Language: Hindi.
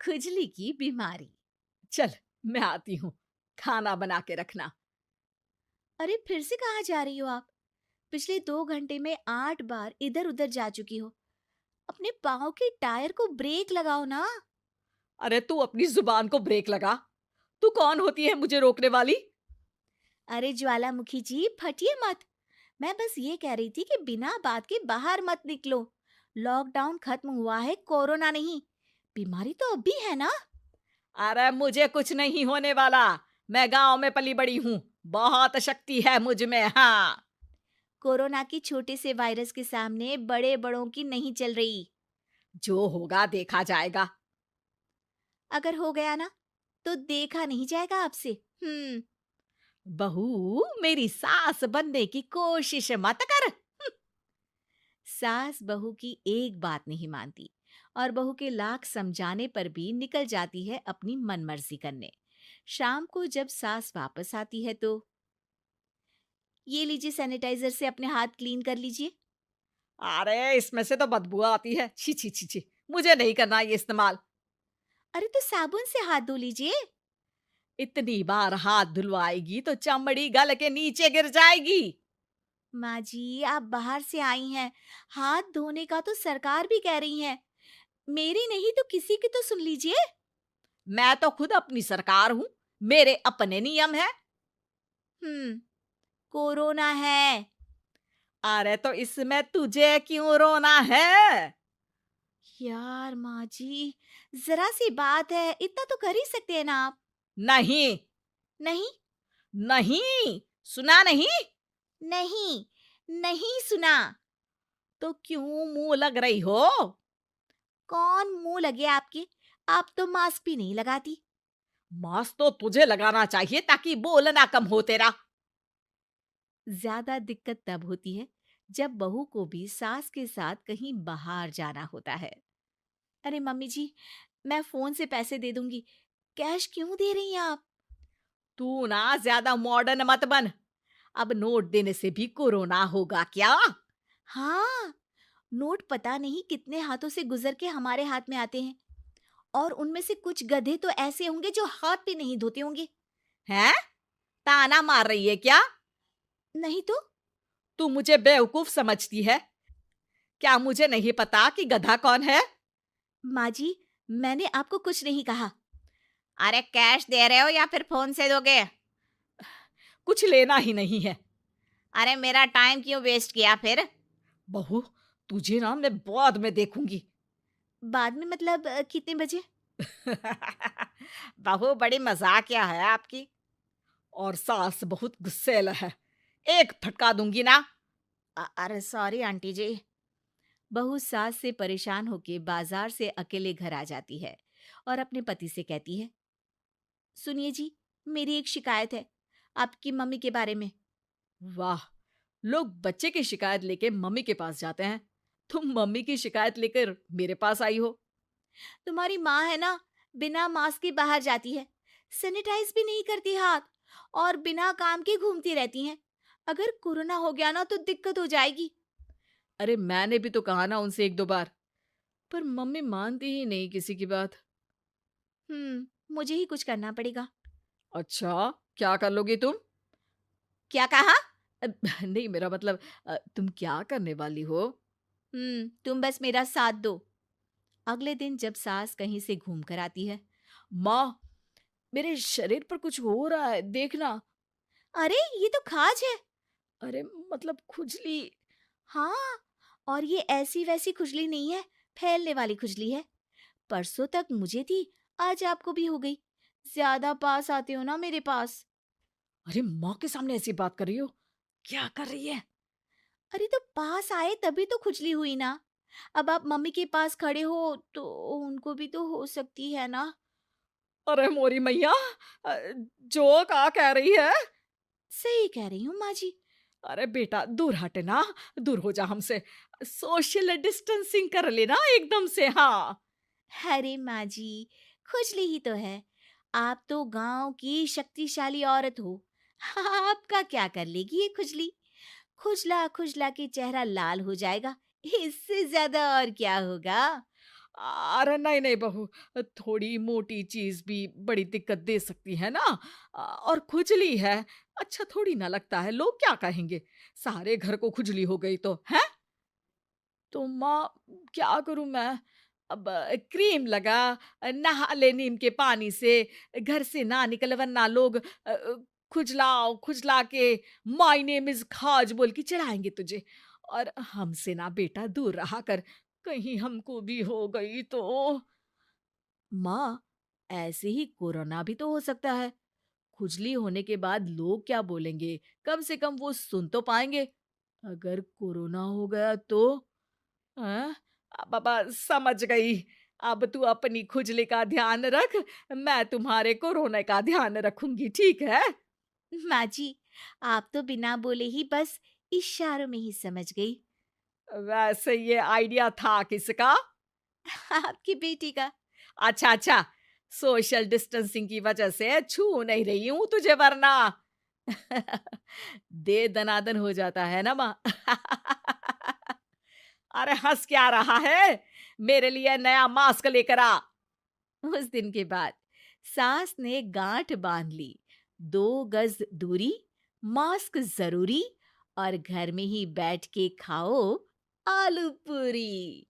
खुजली की बीमारी। चल, मैं आती हूँ। खाना बना के रखना। अरे फिर से कहाँ जा रही हो आप? पिछले 2 घंटे में 8 बार इधर उधर जा चुकी हो। अपने पाँव के टायर को ब्रेक लगाओ ना। अरे तू अपनी जुबान को ब्रेक लगा। तू कौन होती है मुझे रोकने वाली? अरे ज्वालामुखी जी, फटिए मत। मैं बस ये कह रही थी कि बिना बात के बाहर मत निकलो। लॉकडाउन खत्म हुआ है, कोरोना नहीं। बीमारी तो अब भी है ना। अरे मुझे कुछ नहीं होने वाला। मैं गांव में पली बड़ी हूँ। बहुत शक्ति है मुझ में। हाँ। कोरोना की छोटे से वायरस के सामने बड़े बड़ों की नहीं चल रही। जो होगा देखा जाएगा। अगर हो गया ना, तो देखा नहीं जाएगा आपसे। हम्म। बहू, मेरी सास बनने की कोशिश मत कर। सास बहू की एक बात नहीं मानती और बहू के लाख समझाने पर भी निकल जाती है अपनी मनमर्जी करने। शाम को जब सास वापस आती है तो, ये लीजिए सैनिटाइजर से अपने हाथ क्लीन कर लीजिए। अरे इसमें से तो बदबू आती है। छी छी छी छी। मुझे नहीं करना ये इस्तेमाल। अरे तो साबुन से हाथ धो लीजिए। इतनी बार हाथ धुलवाएगी तो चमड़ी गल के नीचे गिर जाएगी। माँ जी, आप बाहर से आई हैं, हाथ धोने का तो सरकार भी कह रही है। मेरी नहीं तो किसी की तो सुन लीजिए। मैं तो खुद अपनी सरकार हूँ। मेरे अपने नियम है। हम्म। कोरोना है। अरे तो इसमें तुझे क्यों रोना है? यार माँ जी, जरा सी बात है, इतना तो कर ही सकते हैं ना आप। नहीं। नहीं। नहीं। सुना नहीं? नहीं। नहीं सुना। तो क्यों मुंह लग रही हो? कौन मुंह लगे आपके? आप तो मास्क भी नहीं लगाती। मास्क तो तुझे लगाना चाहिए ताकि बोलना कम हो तेरा। ज्यादा दिक्कत तब होती है जब बहू को भी सास के साथ कहीं बाहर जाना होता है। अरे मम्मी जी, मैं फोन से पैसे दे दूंगी। कैश क्यों दे रही हैं आप? तू ना ज्यादा मॉडर्न मत बन। अब नोट देने से भी कोरोना होगा क्या? हाँ, नोट पता नहीं कितने हाथों से गुजर के हमारे हाथ में आते हैं, और उनमें से कुछ गधे तो ऐसे होंगे जो हाथ भी नहीं धोते होंगे। हैं? ताना मार रही है क्या? नहीं तो। तू मुझे बेवकूफ समझती है? क्या मुझे नहीं पता कि गधा कौन है? माँ जी, मैंने आपको कुछ नहीं कहा। अरे कैश दे रहे हो या फिर फोन से दोगे? कुछ लेना ही नहीं है। अरे मेरा टाइम क्यों वेस्ट किया फिर? बहू, तुझे ना मैं बाद में देखूंगी। बाद में मतलब कितने बजे? बहू बड़ी मजाकिया है आपकी। और सास बहुत गुस्सैल है। एक फटका दूंगी ना। अरे सॉरी आंटी जी। बहू सास से परेशान होके बाजार से अकेले घर आ जाती है और अपने पति से कहती है, सुनिए जी, मेरी एक शिकायत है आपकी मम्मी के बारे में। वाह, लोग बच्चे की शिकायत लेके मम्मी के पास जाते हैं। तुम मम्मी की शिकायत लेकर मेरे पास आई हो। तुम्हारी माँ है ना, बिना मास्क के बाहर जाती है, सैनिटाइज भी नहीं करती हाथ, और बिना काम के घूमती रहती हैं। अगर कोरोना हो गया ना तो दिक्कत हो जाएगी। अरे मैंने भी तो कहा ना उनसे एक दो बार, पर मम्मी मानती ही नहीं किसी की बात। मुझे ही कुछ करना पड़ेगा। अच्छा, क्या कर लोगी तुम? क्या कहा? नहीं, मेरा मतलब तुम क्या करने वाली हो? तुम बस मेरा साथ दो। अगले दिन जब सास कहीं से घूम कर आती है, माँ, मेरे शरीर पर कुछ हो रहा है, देखना। अरे ये तो खाज है। अरे मतलब खुजली। हाँ, और ये ऐसी वैसी खुजली नहीं है, फैलने वाली खुजली है। परसों तक मुझे थी, आज आपको भी हो गई। ज्यादा पास आते हो ना मेरे पास। अरे माँ के सामने ऐसी बात कर रही हो? क्या कर रही है? अरे तो पास आए तभी तो खुजली हुई ना। अब आप मम्मी के पास खड़े हो तो उनको भी तो हो सकती है ना। अरे मोरी मैया, अ, जो का कह रही है? सही कह रही हूँ माँ जी। अरे बेटा दूर हट ना। दूर हो जा हमसे। सोशल डिस्टेंसिंग कर लेना एकदम से। हाँ। अरे माँ जी, खुजली ही तो है। आप तो गांव की शक्तिशाली औरत हो। आपका क्या कर लेगी ये खुजली? खुजला खुजला के चेहरा लाल हो जाएगा, इससे ज्यादा और क्या होगा? अरे नहीं नहीं बहू, थोड़ी मोटी चीज भी बड़ी दिक्कत दे सकती है ना। और खुजली है, अच्छा थोड़ी ना लगता है, लोग क्या कहेंगे, सारे घर को खुजली हो गई तो है। तो माँ, क्या करूं मैं? अब क्रीम लगा, नहा ले नीम के पानी से, घर से ना निकल वरना लोग खुजलाओ खुजला के माय नेम इज खाज बोल के चढ़ाएंगे तुझे। और हमसे ना बेटा दूर रहा कर, कहीं हमको भी हो गई तो। माँ, ऐसे ही कोरोना भी तो हो सकता है। खुजली होने के बाद लोग क्या बोलेंगे, कम से कम वो सुन तो पाएंगे। अगर कोरोना हो गया तो? हाँ, बाबा समझ गई। अब तू अपनी खुजली का ध्यान रख, मैं तुम्हारे कोरोना का ध्यान रखूंगी, ठीक है। माँ जी, आप तो बिना बोले ही बस इशारों में ही समझ गई। वैसे ये आइडिया था किसका? आपकी बेटी का। अच्छा अच्छा, सोशल डिस्टेंसिंग की वजह से छू नहीं रही हूं तुझे वरना। दे दनादन हो जाता है ना माँ। अरे हंस क्या रहा है, मेरे लिए नया मास्क लेकर आ। उस दिन के बाद सास ने गांठ बांध ली। 2 गज दूरी, मास्क जरूरी, और घर में ही बैठ के खाओ आलू पूरी।